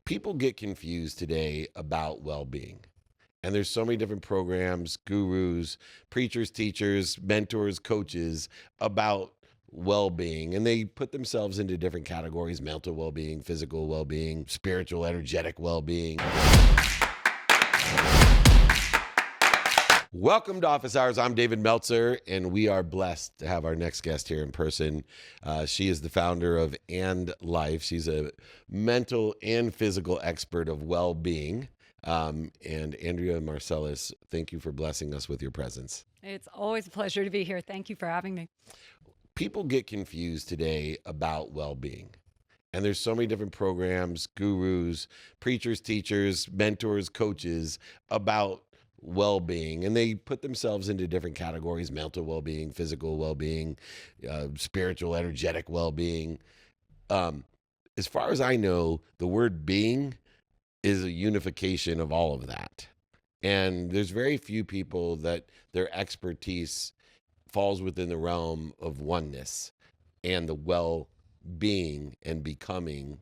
People get confused today about well-being. And there's so many different programs, gurus, preachers, teachers, mentors, coaches about well-being. And they put themselves into different categories: mental well-being, physical well-being, spiritual, energetic well-being. Welcome to Office Hours. I'm David Meltzer, and we are blessed to have our next guest here in person. She is the founder of And Life. She's a mental and physical expert of well-being. And Andrea Marcellus, thank you for blessing us with your presence. It's always a pleasure to be here. Thank you for having me. People get confused today about well-being. And there's so many different programs, gurus, preachers, teachers, mentors, coaches about well-being. And they put themselves into different categories: mental well-being, physical well-being, spiritual, energetic well-being. As far as I know, the word being is a unification of all of that. And there's very few people that their expertise falls within the realm of oneness and the well-being and becoming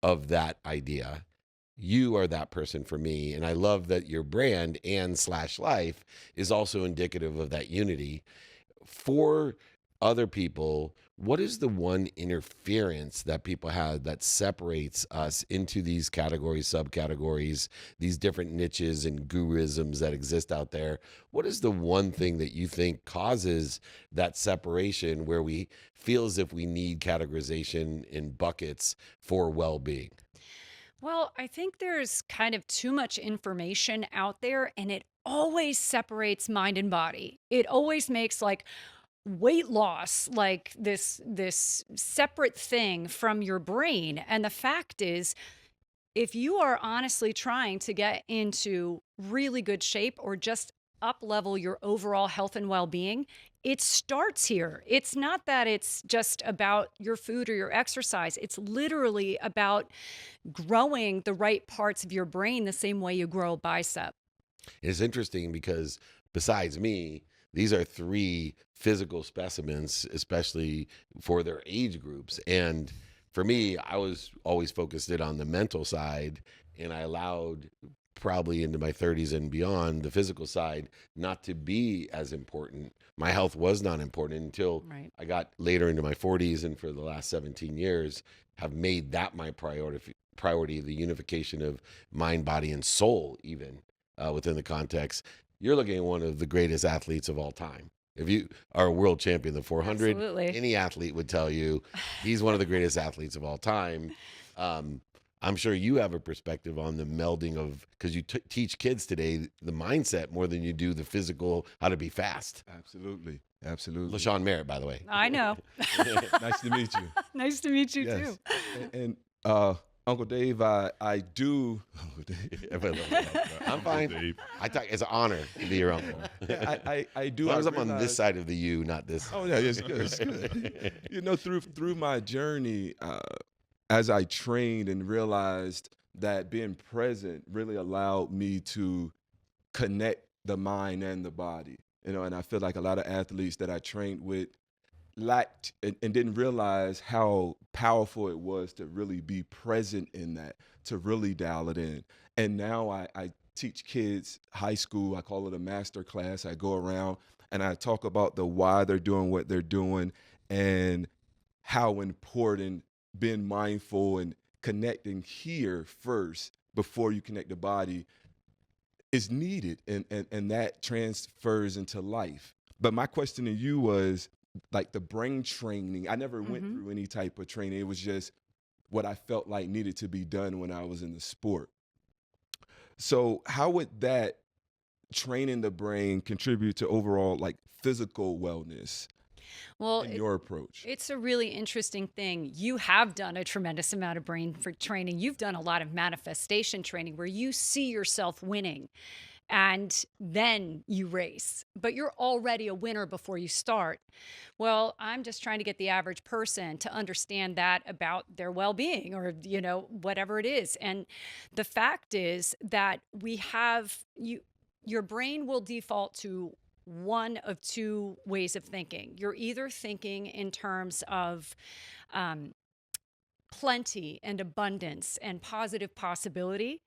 of that idea. You are that person for me. And I love that your brand and/life is also indicative of that unity. For other people, what is the one interference that people have that separates us into these categories, subcategories, these different niches and guruisms that exist out there? What is the one thing that you think causes that separation where we feel as if we need categorization in buckets for well-being? Well, I think there's kind of too much information out there, and it always separates mind and body. It always makes like weight loss like this separate thing from your brain. And the fact is, if you are honestly trying to get into really good shape or just up level your overall health and well-being, it starts here. It's not that it's just about your food or your exercise. It's literally about growing the right parts of your brain the same way you grow a bicep. It's interesting because besides me, these are three physical specimens, especially for their age groups. And for me, I was always focused in on the mental side, and I allowed, probably into my 30s and beyond, the physical side not to be as important. My health was not important until Right. I got later into my 40s, and for the last 17 years have made that my priority, the unification of mind, body, and soul, even within the context. You're looking at one of the greatest athletes of all time. If you are a world champion, the 400, Absolutely. any athlete would tell you he's one of the greatest athletes of all time. Um, I'm sure you have a perspective on the melding of, because you teach kids today the mindset more than you do the physical, how to be fast. Absolutely. Absolutely. LaShawn Merritt, by the way. I know. Nice to meet you. Nice to meet you Yes. too. And Uncle Dave, I do. Uncle Dave. I'm fine. Dave. It's an honor to be your uncle. I do. As long as I I'm on this realize- side of the U, not this. Oh yeah, it's good. It's good. Through my journey, as I trained and realized that being present really allowed me to connect the mind and the body. And I feel like a lot of athletes that I trained with lacked and didn't realize how powerful it was to really be present in that, to really dial it in. And now I teach kids high school. I call it a master class. I go around and I talk about the why they're doing what they're doing and how important being mindful and connecting here first before you connect the body is needed, and that transfers into life. But my question to you was, like, the brain training. I never went through any type of training. It was just what I felt like needed to be done when I was in the sport. So how would that training the brain contribute to overall, like, physical wellness Well, in your approach? it's a really interesting thing. You have done a tremendous amount of brain for training. You've done a lot of manifestation training where you see yourself winning and then you race, but you're already a winner before you start. Well, I'm just trying to get the average person to understand that about their well-being or, whatever it is. And the fact is that your brain will default to one of two ways of thinking. You're either thinking in terms of plenty and abundance and positive possibility,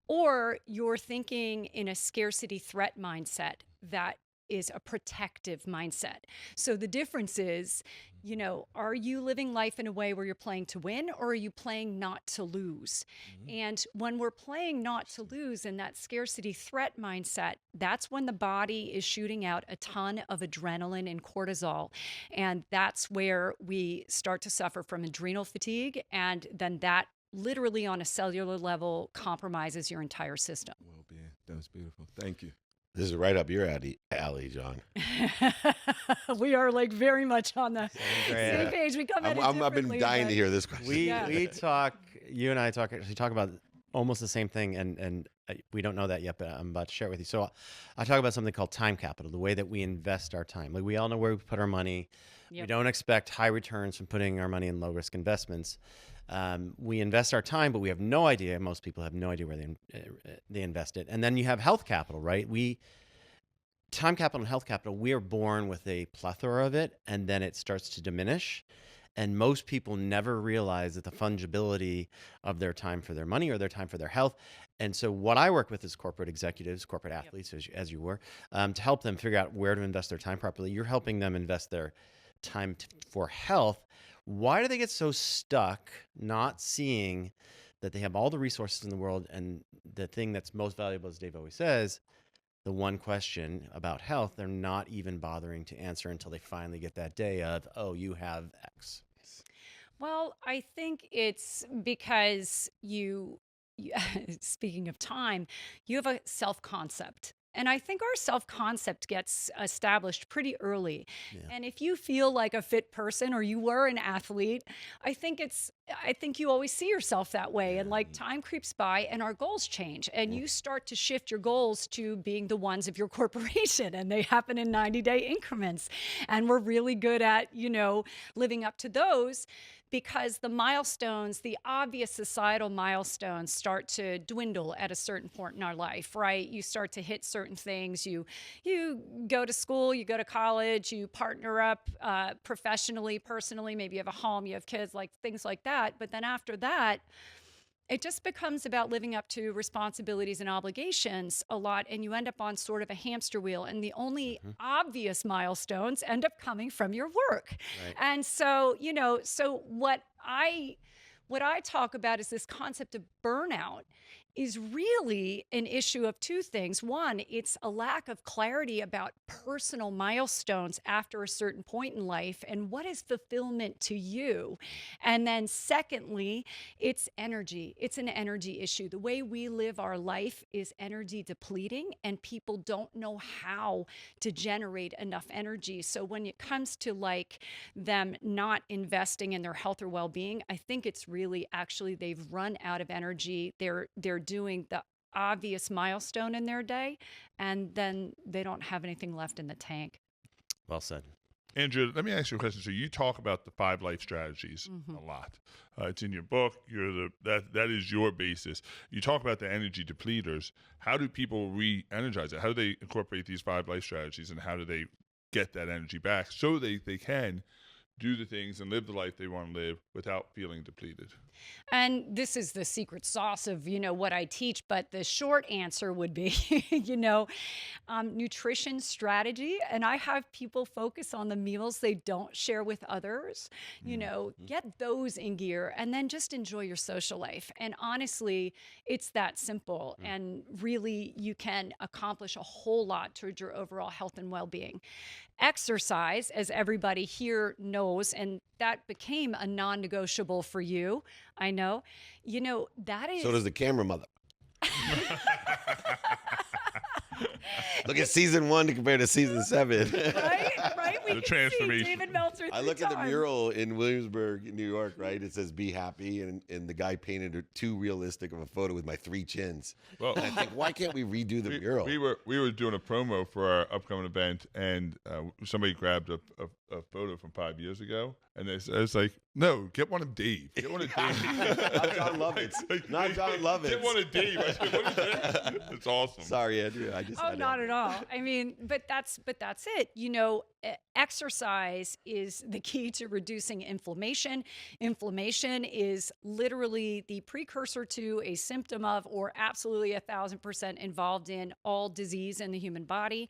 or you're thinking in a scarcity threat mindset that is a protective mindset. So the difference is, are you living life in a way where you're playing to win, or are you playing not to lose? And when we're playing not to lose in that scarcity threat mindset, that's when the body is shooting out a ton of adrenaline and cortisol. And that's where we start to suffer from adrenal fatigue. And then that literally on a cellular level compromises your entire system. Well-being. That was beautiful. Thank you. This is right up your alley, John. We are like very much on the Great. same page. We come at it I've been differently, dying but- to hear this question. We talk. You and I talk about almost the same thing, and we don't know that yet, but I'm about to share it with you. So I talk about something called time capital, the way that we invest our time. Like we all know where we put our money. We Yep. don't expect high returns from putting our money in low risk investments. We invest our time, but we have no idea. Most people have no idea where they invest it. And then you have health capital, right? Time capital and health capital, we are born with a plethora of it, and then it starts to diminish. And most people never realize that the fungibility of their time for their money or their time for their health. And so what I work with is corporate executives, corporate athletes, as you were, to help them figure out where to invest their time properly. You're helping them invest their time for health. Why do they get so stuck not seeing that they have all the resources in the world, and the thing that's most valuable, as Dave always says, the one question about health, they're not even bothering to answer until they finally get that day of, oh, you have X. Well, I think it's because speaking of time, you have a self-concept. And I think our self-concept gets established pretty early. Yeah. And if you feel like a fit person or you were an athlete, I think you always see yourself that way. And like time creeps by and our goals change. And you start to shift your goals to being the ones of your corporation. And they happen in 90-day increments. And we're really good at, living up to those, because the milestones, the obvious societal milestones, start to dwindle at a certain point in our life, right? You start to hit certain things. You go to school, you go to college, you partner up professionally, personally, maybe you have a home, you have kids, like things like that. But then after that, it just becomes about living up to responsibilities and obligations a lot, and you end up on sort of a hamster wheel, and the only obvious milestones end up coming from your work. Right. And so, so what I talk about is this concept of burnout is really an issue of two things. One, it's a lack of clarity about personal milestones after a certain point in life and what is fulfillment to you. And then secondly, it's energy. It's an energy issue. The way we live our life is energy depleting, and people don't know how to generate enough energy. So when it comes to like them not investing in their health or well-being, I think it's really actually they've run out of energy. They're doing the obvious milestone in their day, and then they don't have anything left in the tank. Well said. Andrea, let me ask you a question. So you talk about the 5 life strategies a lot. It's in your book. That is your basis. You talk about the energy depleters. How do people re-energize it? How do they incorporate these 5 life strategies, and how do they get that energy back so they can do the things and live the life they want to live without feeling depleted? And this is the secret sauce of, what I teach. But the short answer would be, nutrition strategy. And I have people focus on the meals they don't share with others, get those in gear, and then just enjoy your social life. And honestly, it's that simple. And really, you can accomplish a whole lot towards your overall health and well-being. Exercise, as everybody here knows, and that became a non-negotiable for you, I know. That is... So does the camera mother. Look at season 1 compared to season 7. Right? We The can transformation. see David Meltzer I look at the mural in Williamsburg, New York, right? It says "Be happy," and the guy painted too realistic of a photo with my 3 chins. Well, And I think, why can't we redo the mural? We were doing a promo for our upcoming event, and somebody grabbed a photo from 5 years ago And it's like, no, get one of Dave. Get one of Dave. Not John Lovitz. Not John Lovitz. Get one of Dave. I said, what is that? It's awesome. Sorry, Andrea. I just Oh, had not at all. I mean, but that's it. Exercise is the key to reducing inflammation. Inflammation is literally the precursor to, a symptom of, or absolutely 1,000% involved in all disease in the human body.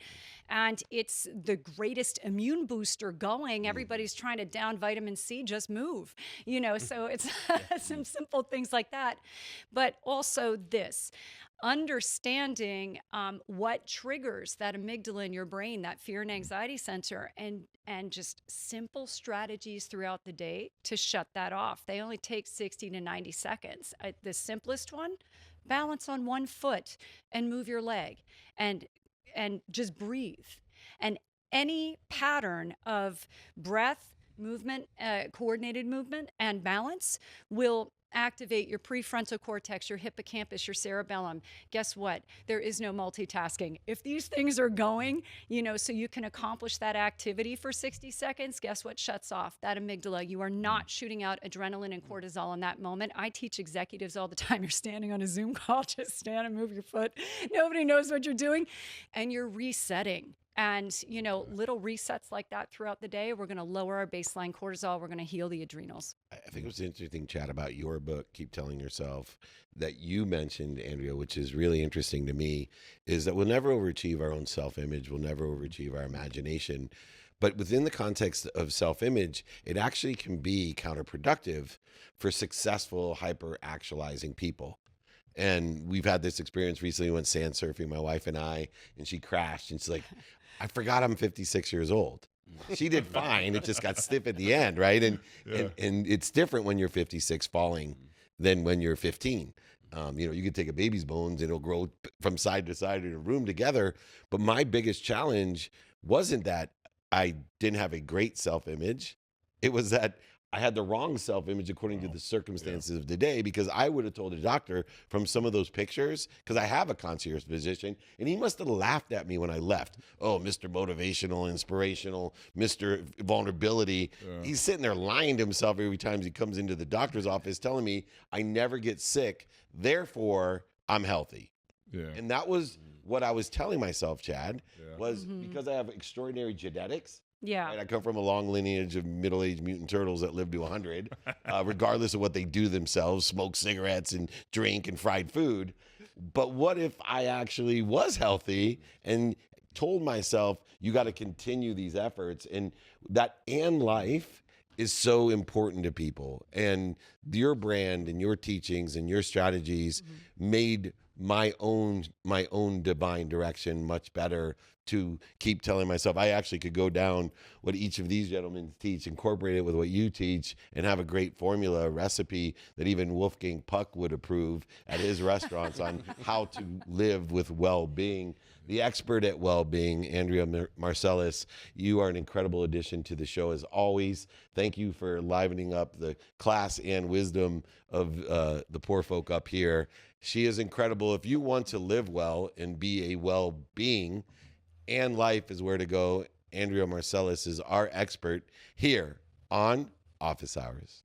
And it's the greatest immune booster going. Everybody's trying to down vitamin C, just move. So it's some simple things like that. But also this, understanding what triggers that amygdala in your brain, that fear and anxiety center, and just simple strategies throughout the day to shut that off. They only take 60 to 90 seconds. The simplest one, balance on one foot and move your leg and just breathe. And any pattern of breath, movement, coordinated movement, and balance will activate your prefrontal cortex, your hippocampus, your cerebellum. Guess what? There is no multitasking. If these things are going, so you can accomplish that activity for 60 seconds, guess what shuts off? That amygdala. You are not shooting out adrenaline and cortisol in that moment. I teach executives all the time. You're standing on a Zoom call, just stand and move your foot. Nobody knows what you're doing. And you're resetting. And, little resets like that throughout the day, we're going to lower our baseline cortisol. We're going to heal the adrenals. I think it was interesting, Chad, about your book, Keep Telling Yourself, that you mentioned, Andrea, which is really interesting to me, is that we'll never overachieve our own self-image. We'll never overachieve our imagination. But within the context of self-image, it actually can be counterproductive for successful, hyper-actualizing people. And we've had this experience recently. We went sand surfing, my wife and I, and she crashed. And she's like, I forgot I'm 56 years old. She did fine. It just got stiff at the end, right? And it's different when you're 56 falling than when you're 15. You could take a baby's bones and it'll grow from side to side in a room together. But my biggest challenge wasn't that I didn't have a great self-image. It was that I had the wrong self-image according to the circumstances of the day, because I would have told a doctor from some of those pictures, because I have a concierge physician, and he must have laughed at me when I left. Oh, Mr. Motivational, Inspirational, Mr. Vulnerability. Yeah. He's sitting there lying to himself every time he comes into the doctor's office telling me I never get sick, therefore I'm healthy. Yeah. And that was what I was telling myself, Chad, was because I have extraordinary genetics. Yeah. Right? I come from a long lineage of middle-aged mutant turtles that live to 100, regardless of what they do themselves, smoke cigarettes and drink and fried food. But what if I actually was healthy and told myself, you got to continue these efforts? And that life is so important to people. And your brand and your teachings and your strategies made my own divine direction much better, to keep telling myself I actually could go down what each of these gentlemen teach, incorporate it with what you teach, and have a great formula, a recipe that even Wolfgang Puck would approve at his restaurants on how to live with well-being. The expert at well-being, Andrea Marcellus, you are an incredible addition to the show as always. Thank you for livening up the class and wisdom of the poor folk up here. She is incredible. If you want to live well and be a well-being, and life is where to go. Andrea Marcellus is our expert here on Office Hours.